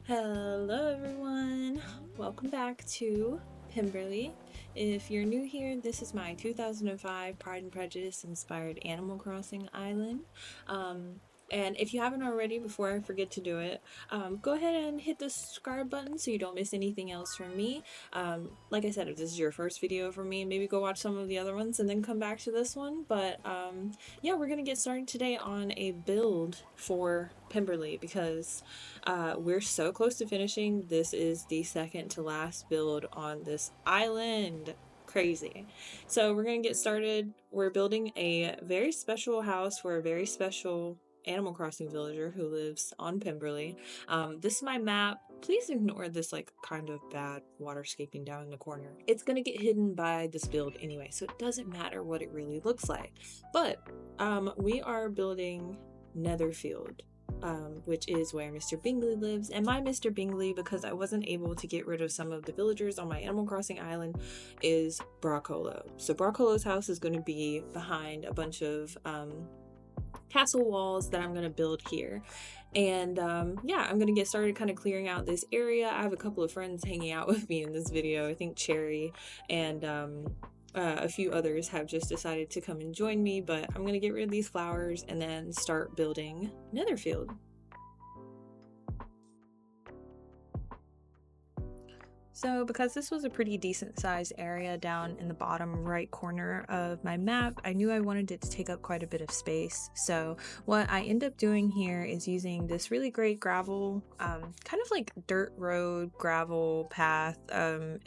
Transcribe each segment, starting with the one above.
Hello everyone, welcome back to Pemberley. If you're new here, this is my 2005 Pride and Prejudice inspired Animal Crossing island. Um, and if you haven't already, before I forget to do it, go ahead and hit the subscribe button so you don't miss anything else from me. Like I said, if this is your first video from me, maybe go watch some of the other ones and then come back to this one. But yeah, we're gonna get started today on a build for Pemberley because we're so close to finishing. This is the second to last build on this island. Crazy. So we're going to get started. We're building a very special house for a very special Animal Crossing villager who lives on Pemberley. This is my map. Please ignore this like kind of bad waterscaping down in the corner. It's going to get hidden by this build anyway, so it doesn't matter what it really looks like. But we are building Netherfield, which is where Mr. Bingley lives. And my Mr. Bingley, because I wasn't able to get rid of some of the villagers on my Animal Crossing island, is Bracolo. So Bracolo's house is going to be behind a bunch of castle walls that I'm going to build here. And yeah, I'm going to get started kind of clearing out this area. I have a couple of friends hanging out with me in this video. I think Cherry and a few others have just decided to come and join me, but I'm going to get rid of these flowers and then start building Netherfield. So because this was a pretty decent sized area down in the bottom right corner of my map, I knew I wanted it to take up quite a bit of space. So what I end up doing here is using this really great gravel, kind of like dirt road gravel path.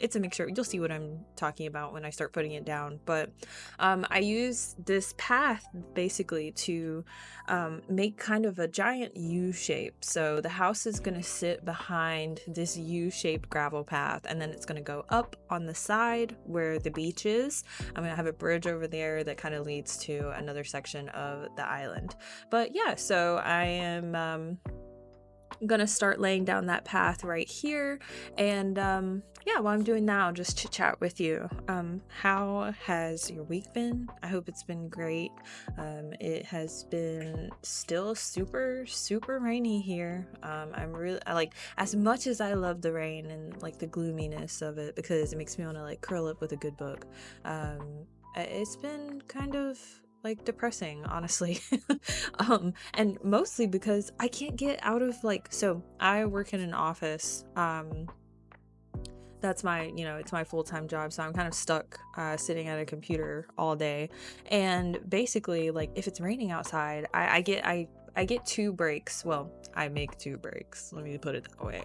It's a mixture. You'll see what I'm talking about when I start putting it down. But I use this path basically to make kind of a giant U shape. So the house is going to sit behind this U-shaped gravel path, and then it's going to go up on the side where the beach is. I'm going to have a bridge over there that kind of leads to another section of the island. But yeah, so I am gonna start laying down that path right here, and yeah, while I'm doing that, I'll just chit chat with you. How has your week been? I hope it's been great. It has been still super rainy here. I like, as much as I love the rain and like the gloominess of it because it makes me want to like curl up with a good book, it's been kind of like depressing, honestly. And mostly because I can't get out of like, so I work in an office. That's my, it's my full-time job, so I'm kind of stuck sitting at a computer all day. And basically, like, if it's raining outside, I get two breaks. Well, I make two breaks, let me put it that way.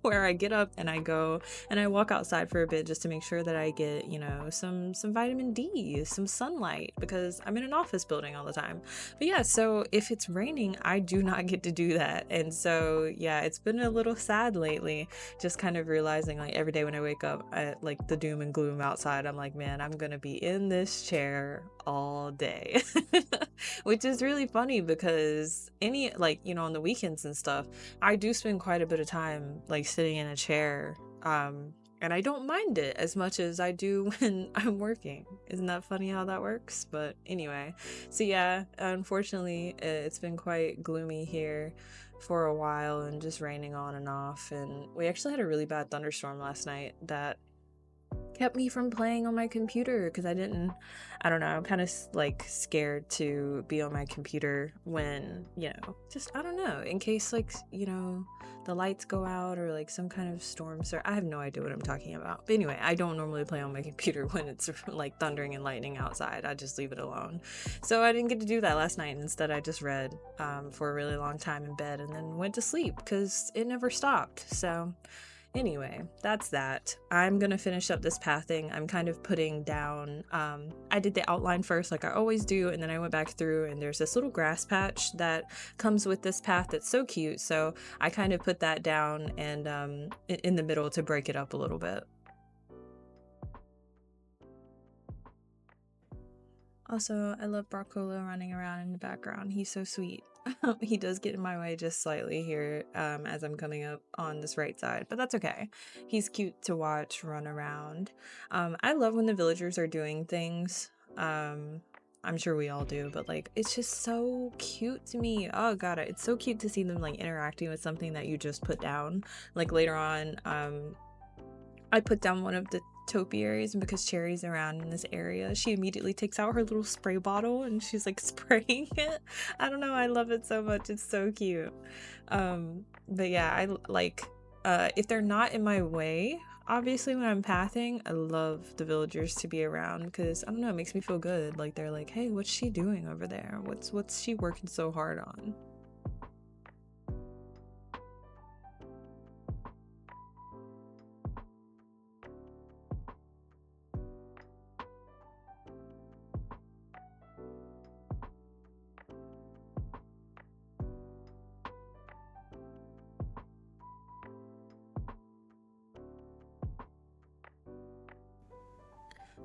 Where I get up and I go and I walk outside for a bit just to make sure that I get, some vitamin D, some sunlight, because I'm in an office building all the time. But yeah, so if it's raining, I do not get to do that. And so yeah, it's been a little sad lately, just kind of realizing like every day when I wake up at like the doom and gloom outside, I'm like, man, I'm gonna be in this chair all day. Which is really funny because on the weekends and stuff, I do spend quite a bit of time like sitting in a chair, and I don't mind it as much as I do when I'm working. Isn't that funny how that works? But anyway, so yeah, unfortunately it's been quite gloomy here for a while and just raining on and off, and we actually had a really bad thunderstorm last night that kept me from playing on my computer because I don't know, I'm kind of like scared to be on my computer when, just, I don't know, in case like, the lights go out or like some kind of storm. I have no idea what I'm talking about. But anyway, I don't normally play on my computer when it's like thundering and lightning outside. I just leave it alone. So I didn't get to do that last night. Instead, I just read for a really long time in bed and then went to sleep because it never stopped. So anyway, that's that. I'm gonna finish up this pathing. I'm kind of putting down, I did the outline first like I always do, and then I went back through and there's this little grass patch that comes with this path that's so cute, so I kind of put that down and in the middle to break it up a little bit. Also, I love Bracolo running around in the background. He's so sweet. He does get in my way just slightly here as I'm coming up on this right side, but that's okay. He's cute to watch run around. I love when the villagers are doing things. I'm sure we all do, but like it's just so cute to me. Oh god, it's so cute to see them like interacting with something that you just put down. Like later on, I put down one of the topiaries, and because Cherry's around in this area, she immediately takes out her little spray bottle and she's like spraying it. I don't know, I love it so much. It's so cute. But yeah, I like if they're not in my way, obviously when I'm pathing, I love the villagers to be around because I don't know, it makes me feel good. Like they're like, hey, what's she doing over there? What's she working so hard on?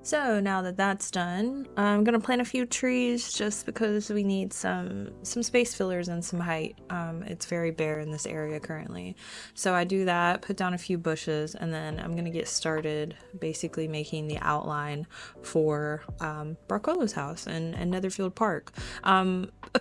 So now that that's done, I'm gonna plant a few trees just because we need some space fillers and some height. It's very bare in this area currently. So I do that, put down a few bushes, and then I'm gonna get started basically making the outline for Barcolo's house and Netherfield Park.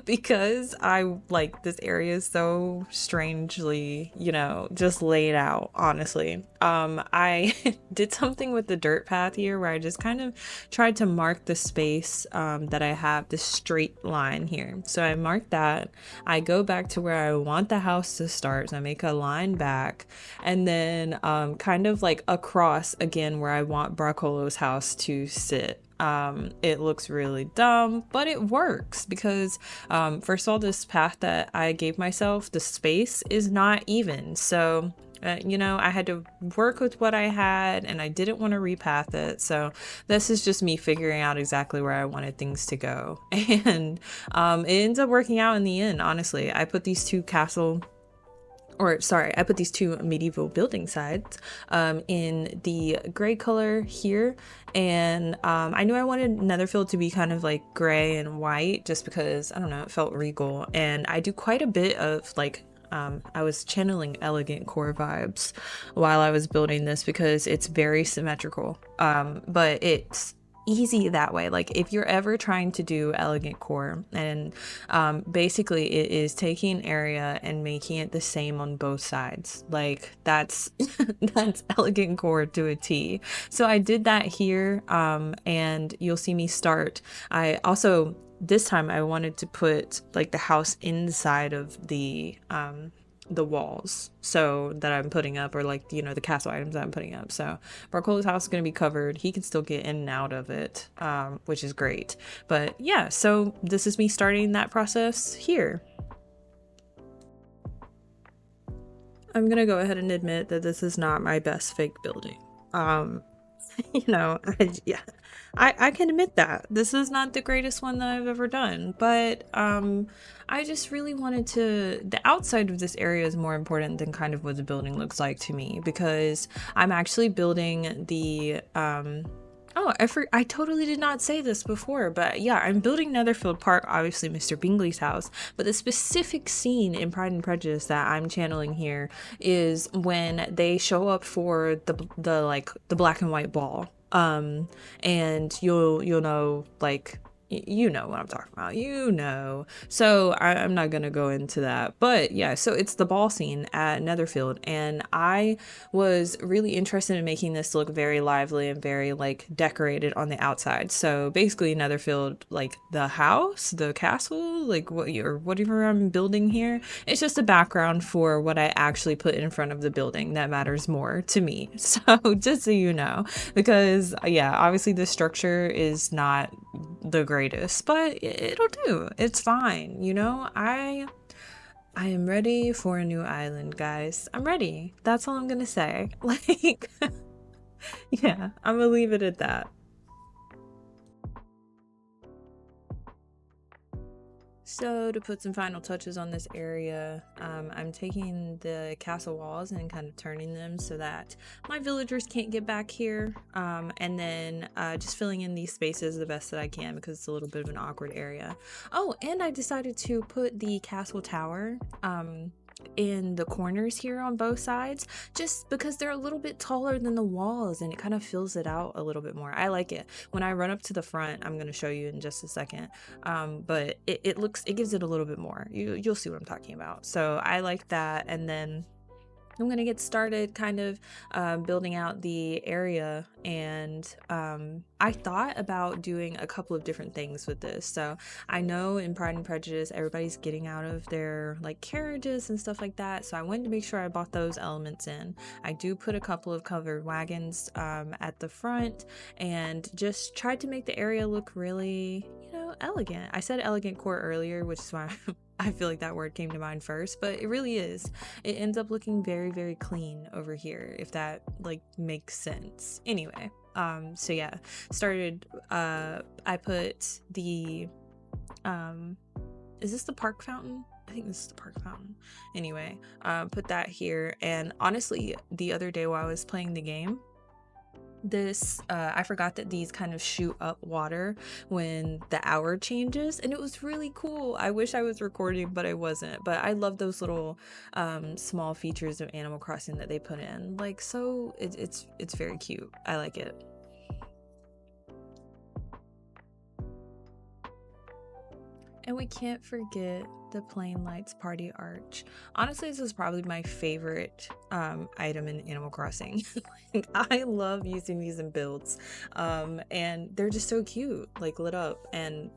Because I like this area is so strangely, you know, just laid out, honestly. I did something with the dirt path here where I just kind of tried to mark the space that I have this straight line here. So I mark that. I go back to where I want the house to start. So I make a line back, and then kind of like across again where I want Barcolo's house to sit. It looks really dumb, but it works because first of all, this path that I gave myself, the space is not even. So you know, I had to work with what I had and I didn't want to repath it. So this is just me figuring out exactly where I wanted things to go. And it ends up working out in the end, honestly. I put these two I put these two medieval building sites in the gray color here, and I knew I wanted Netherfield to be kind of like gray and white just because, I don't know, it felt regal. And I do quite a bit of like I was channeling elegant core vibes while I was building this because it's very symmetrical, but it's easy that way. Like if you're ever trying to do elegant core, and basically it is taking area and making it the same on both sides, like that's that's elegant core to a T. So I did that here, and you'll see me start. I also, this time I wanted to put like the house inside of the walls so that I'm putting up, or like, you know, the castle items that I'm putting up. So Barcolo's house is going to be covered. He can still get in and out of it, which is great. But yeah, so this is me starting that process here. I'm gonna go ahead and admit that this is not my best fake building. You know, yeah, I can admit that this is not the greatest one that I've ever done, but I just really wanted to, the outside of this area is more important than kind of what the building looks like to me, because I'm actually building the oh, I totally did not say this before, but yeah, I'm building Netherfield Park, obviously Mr. Bingley's house, but the specific scene in Pride and Prejudice that I'm channeling here is when they show up for the like the black and white ball. And you'll know, like, you know what I'm talking about, you know. So I'm not gonna go into that, but yeah, so it's the ball scene at Netherfield, and I was really interested in making this look very lively and very like decorated on the outside. So basically Netherfield, like the house, the castle, like whatever I'm building here, it's just a background for what I actually put in front of the building that matters more to me. So just so you know, because yeah, obviously the structure is not the greatest, but it'll do. It's fine, you know. I am ready for a new island, guys. I'm ready. That's all I'm gonna say. Like, yeah, I'm gonna leave it at that. So to put some final touches on this area, I'm taking the castle walls and kind of turning them so that my villagers can't get back here, and then just filling in these spaces the best that I can because it's a little bit of an awkward area. Oh, and I decided to put the castle tower in the corners here on both sides, just because they're a little bit taller than the walls and it kind of fills it out a little bit more. I like it. When I run up to the front, I'm going to show you in just a second, but it gives it a little bit more. You'll see what I'm talking about. So I like that. And then I'm gonna get started kind of building out the area, and I thought about doing a couple of different things with this. So I know in Pride and Prejudice everybody's getting out of their like carriages and stuff like that, so I wanted to make sure I bought those elements in. I do put a couple of covered wagons at the front, and just tried to make the area look really, you know, elegant. I said elegant core earlier, which is why I feel like that word came to mind first, but it really is. It ends up looking very, very clean over here, if that like makes sense. Anyway, so yeah, started, I put the, is this the park fountain? I think this is the park fountain. Anyway, put that here. And honestly, the other day while I was playing the game, this I forgot that these kind of shoot up water when the hour changes, and it was really cool. I wish I was recording, but I wasn't. But I love those little small features of Animal Crossing that they put in, like, so it's very cute. I like it. And we can't forget the Plain Lights Party Arch. Honestly, this is probably my favorite item in Animal Crossing. Like, I love using these in builds, and they're just so cute, like lit up. And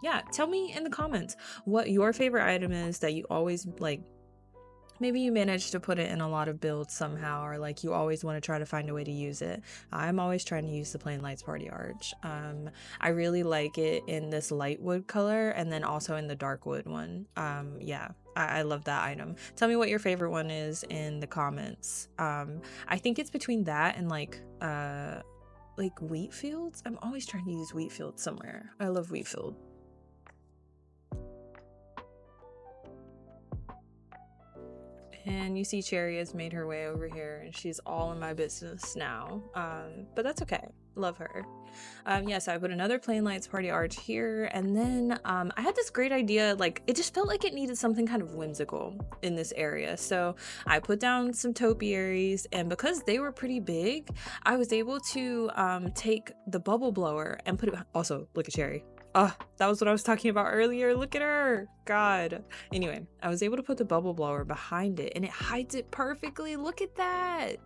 yeah, tell me in the comments what your favorite item is that you always like. Maybe you manage to put it in a lot of builds somehow, or like you always want to try to find a way to use it. I'm always trying to use the Plain Lights Party Arch. I really like it in this light wood color, and then also in the dark wood one. Yeah, I love that item. Tell me what your favorite one is in the comments. I think it's between that and like wheat fields. I'm always trying to use wheat fields somewhere. I love wheat field. And you see Cherry has made her way over here, and she's all in my business now, but that's okay. Love her. Yes, I put another Plain Lights Party Arch here, and then I had this great idea. Like, it just felt like it needed something kind of whimsical in this area, so I put down some topiaries, and because they were pretty big, I was able to take the bubble blower and put it. Also, look at Cherry. Oh, that was what I was talking about earlier. Look at her. God. Anyway, I was able to put the bubble blower behind it, and it hides it perfectly. Look at that.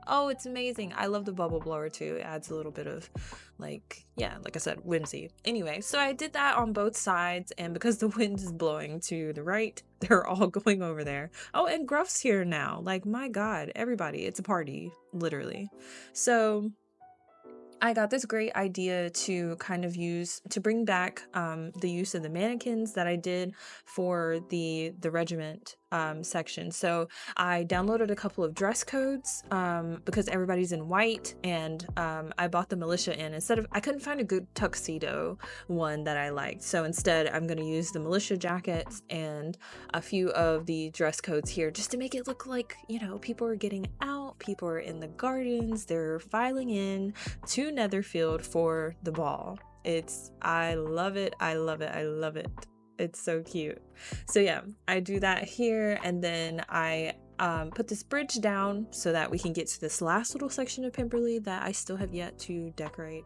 Oh, it's amazing. I love the bubble blower too. It adds a little bit of, like, yeah, like I said, whimsy. Anyway, so I did that on both sides, and because the wind is blowing to the right, they're all going over there. Oh, and Gruff's here now. Like, my God, everybody. It's a party, literally. So I got this great idea to kind of bring back the use of the mannequins that I did for the regiment section. So I downloaded a couple of dress codes because everybody's in white, and I bought the militia in. I couldn't find a good tuxedo one that I liked, so instead I'm going to use the militia jackets and a few of the dress codes here, just to make it look like, you know, people are getting out, people are in the gardens, they're filing in to Netherfield for the ball. I love it. I love it. I love it. It's so cute. So yeah, I do that here, and then I put this bridge down so that we can get to this last little section of Pemberley that I still have yet to decorate.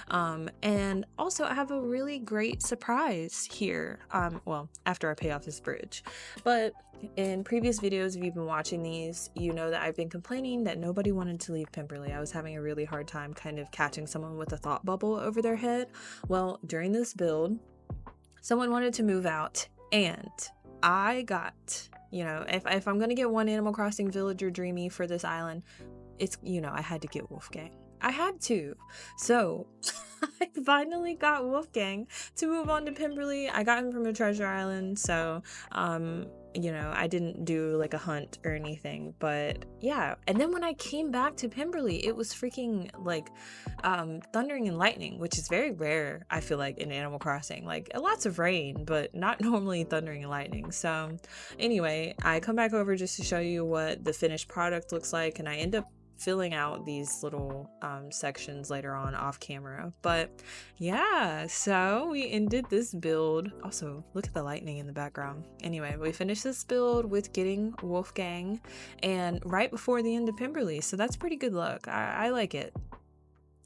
And also I have a really great surprise here, well, after I pay off this bridge. But in previous videos, if you've been watching these, you know that I've been complaining that nobody wanted to leave Pemberley. I was having a really hard time kind of catching someone with a thought bubble over their head. Well, during this build, someone wanted to move out, and I got, you know, if I'm gonna get one Animal Crossing villager dreamy for this island, it's, you know, I had to get Wolfgang. I had to. So I finally got Wolfgang to move on to Pemberley. I got him from a treasure island, so you know, I didn't do like a hunt or anything, but yeah. And then when I came back to Pemberley, it was freaking like thundering and lightning, which is very rare, I feel like, in Animal Crossing. Like, lots of rain, but not normally thundering and lightning. So anyway, I come back over just to show you what the finished product looks like, and I end up filling out these little sections later on off camera. But yeah, so we ended this build. Also, look at the lightning in the background. Anyway, we finished this build with getting Wolfgang and right before the end of Pemberley, so that's pretty good luck. I like it.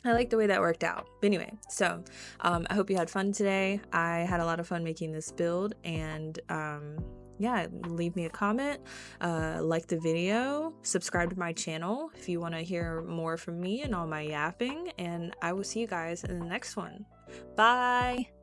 I like the way that worked out. But anyway, so I hope you had fun today. I had a lot of fun making this build, and yeah, leave me a comment, like the video, subscribe to my channel if you want to hear more from me and all my yapping, and I will see you guys in the next one. Bye!